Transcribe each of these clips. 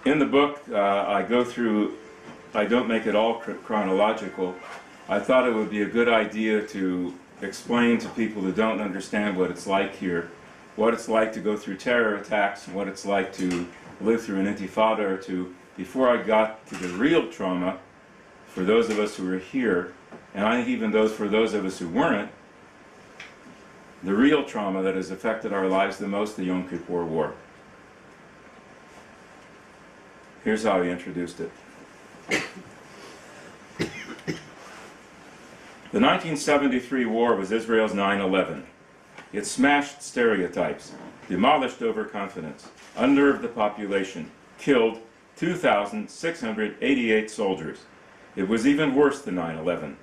In the book, I don't make it all chronological. I thought it would be a good idea to explain to people who don't understand what it's like here, what it's like to go through terror attacks, and what it's like to live through an intifada or two, before I got to the real trauma for those of us who were here, and I think even for those of us who weren't, the real trauma that has affected our lives the most, the Yom Kippur War. Here's how he introduced it. The 1973 war was Israel's 9/11. It smashed stereotypes, demolished overconfidence, unnerved the population, killed 2,688 soldiers. It was even worse than 9/11.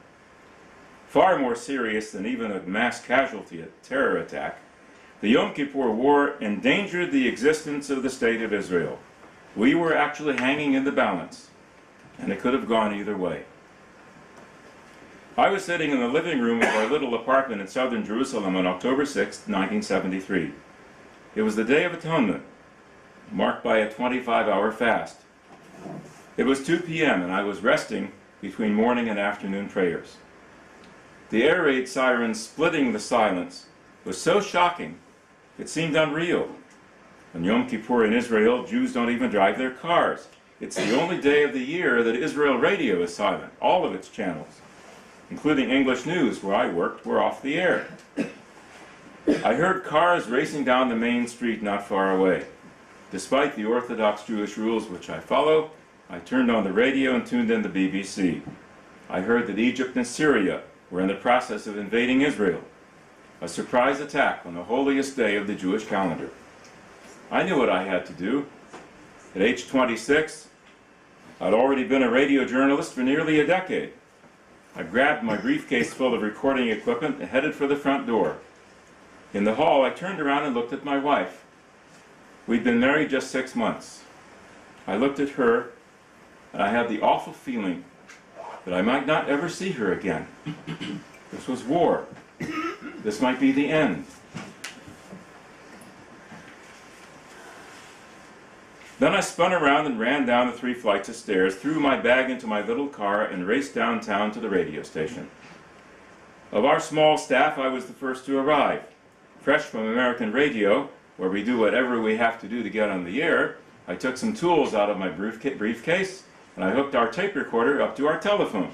Far more serious than even a mass casualty terror attack, the Yom Kippur War endangered the existence of the State of Israel. We were actually hanging in the balance, and it could have gone either way. I was sitting in the living room of our little apartment in southern Jerusalem on October 6, 1973. It was the Day of Atonement, marked by a 25-hour fast. It was 2 p.m. and I was resting between morning and afternoon prayers. The air raid sirens splitting the silence was so shocking, it seemed unreal. On Yom Kippur in Israel, Jews don't even drive their cars. It's the only day of the year that Israel radio is silent. All of its channels, including English news, where I worked, were off the air. I heard cars racing down the main street not far away. Despite the Orthodox Jewish rules which I follow, I turned on the radio and tuned in the BBC. I heard that Egypt and Syria were in the process of invading Israel, a surprise attack on the holiest day of the Jewish calendar. I knew what I had to do. At age 26, I'd already been a radio journalist for nearly a decade. I grabbed my briefcase full of recording equipment and headed for the front door. In the hall, I turned around and looked at my wife. We'd been married just 6 months. I looked at her, and I had the awful feeling that I might not ever see her again. This was war. This might be the end. Then I spun around and ran down the 3 flights of stairs, threw my bag into my little car, and raced downtown to the radio station. Of our small staff, I was the first to arrive. Fresh from American radio, where we do whatever we have to do to get on the air, I took some tools out of my briefcase, and I hooked our tape recorder up to our telephone.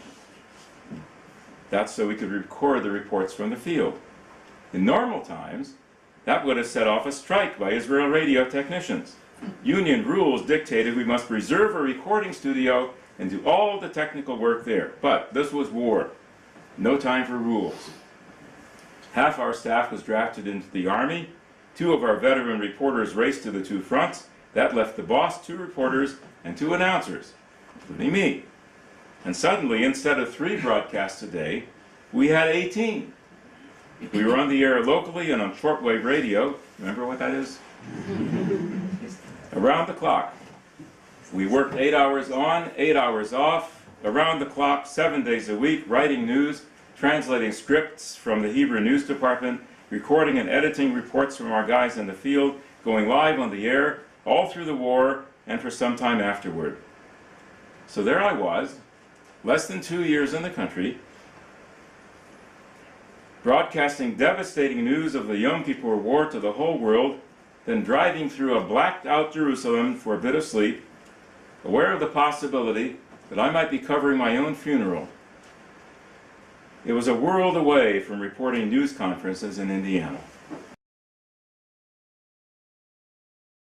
That's so we could record the reports from the field. In normal times, that would have set off a strike by Israel radio technicians. Union rules dictated we must reserve a recording studio and do all the technical work there. But this was war. No time for rules. Half our staff was drafted into the Army. 2 of our veteran reporters raced to the 2 fronts. That left the boss, 2 reporters, and 2 announcers, including me. And suddenly, instead of 3 broadcasts a day, we had 18. We were on the air locally and on shortwave radio. Remember what that is? Around the clock. We worked 8 hours on, 8 hours off, around the clock, 7 days a week, writing news, translating scripts from the Hebrew news department, recording and editing reports from our guys in the field, going live on the air, all through the war and for some time afterward. So there I was, less than 2 years in the country, broadcasting devastating news of the Yom Kippur War to the whole world, then driving through a blacked-out Jerusalem for a bit of sleep, aware of the possibility that I might be covering my own funeral. It was a world away from reporting news conferences in Indiana.